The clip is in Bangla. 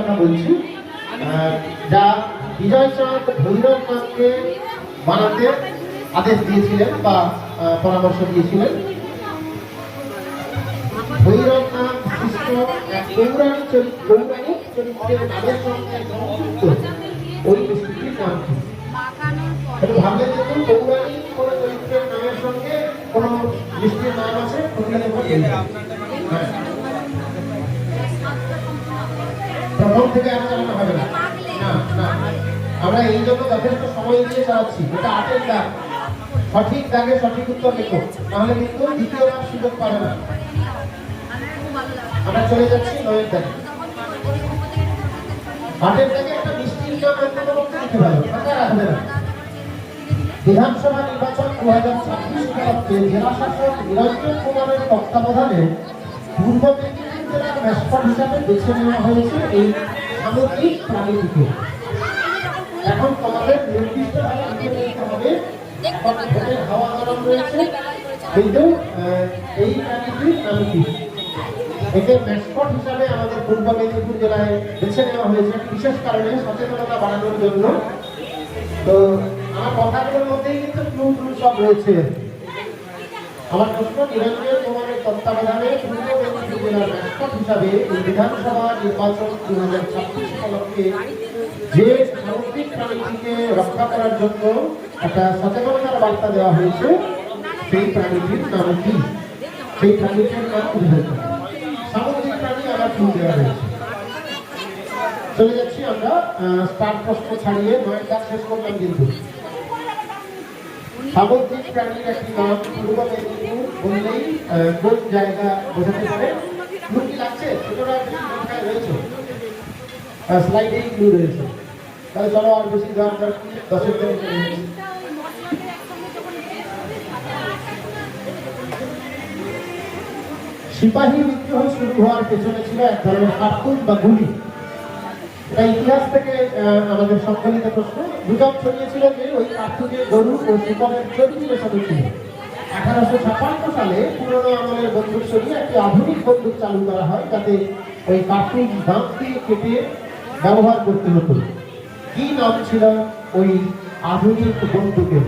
কথা বলছি, যা বিজয়চাঁদ ভৈরবনাথকে বানাতে আদেশ দিয়েছিলেন বা পরামর্শ দিয়েছিলেন। ভৈরবনাথ সৃষ্ট এক পৌরাণিক চরিত্রের নামের সঙ্গে সংযুক্ত ওই মিষ্টিটির নাম কি? ভাবলে দেখুন, পৌরাণিক কোন চরিত্রের নামের সঙ্গে কোন মিষ্টির নাম আছে? প্রথম থেকে আর চালানো হবে না। আমরা এই জন্য যথেষ্ট সময় দিয়ে চালাচ্ছি। এটা 8-এর দাগ, সঠিক দাগে সঠিক উত্তর লেখো, নাহলে কিন্তু দ্বিতীয়বার সুযোগ পাবে না। আমরা চলে যাচ্ছি 9-এর দাগে। 8-এর দাগে একটা মিষ্টির নাম অন্তত লিখে ভালো, টাকা রাখবে না। বিধানসভা নির্বাচন 2026 উপলক্ষে জেলা শাসক নিরঞ্জন কুমারের তত্ত্বাবধানে পূর্ব মেদিনীপুর জেলার ম্যাসকট হিসাবে বেছে নেওয়া হয়েছে এই সামুদ্রিক প্রাণীটিকে। এখন তোমাদের নির্দিষ্টভাবে লিখে নিতে হবে। এখন ভোটের হাওয়া গরম রয়েছে, কিন্তু এই প্রাণীটির নাম কি? একে ম্যাসকট হিসাবে আমাদের পূর্ব মেদিনীপুর জেলায় বেছে নেওয়া হয়েছে বিশেষ কারণে, সচেতনতা বাড়ানোর জন্য। তো আমার কথাগুলোর মধ্যেই কিন্তু ক্লু সব রয়েছে। আমার প্রশ্ন, নিরঞ্জন কুমারের তত্ত্বাবধানে পূর্ব মেদিনীপুর জেলার ম্যাসকট হিসাবে এই বিধানসভা নির্বাচন 2026 উপলক্ষে যে সামুদ্রিক প্রাণীটিকে রক্ষা করার জন্য একটা সচেতনতার বার্তা দেওয়া হয়েছে, সেই প্রাণীটির নাম কি? সেই প্রাণীটির নাম কি? সামুদ্রিক প্রাণী আবার ক্লু দেওয়া হয়েছে। চলে যাচ্ছি আমরা স্টার্ট প্রশ্ন ছাড়িয়ে 9-এর দাগ শেষ করলাম। কিন্তু সামুদ্রিক প্রাণীর একটি নাম পূর্ব মেদিনীপুর বললেই কোন জায়গা বোঝাতে পারে? ক্লু কি লাগছে? ছোটরা সংখ্যায় রয়েছে, স্লাইডেই ক্লু রয়েছে। তাহলে চলো আর বেশি দরকার 10-এর দাগে। সিপাহী বিদ্রোহ শুরু হওয়ার পেছনে ছিল এক ধরনের কার্তুজ বা গুলি। এটা ইতিহাস থেকে আমাদের সংকলিত প্রশ্ন। গুজব ছড়িয়েছিল যে ওই কার্তুজে গরু ও শিকারের চর্বি মেশানো ছিল। 1856 সালে পুরনো আমলের বন্দুক সরিয়ে একটি আধুনিক বন্দুক চালু করা হয়, যাতে ওই কার্তুজ দাঁত দিয়ে কেটে ব্যবহার করতে হতো। কি নাম ছিল ওই আধুনিক বন্দুকের?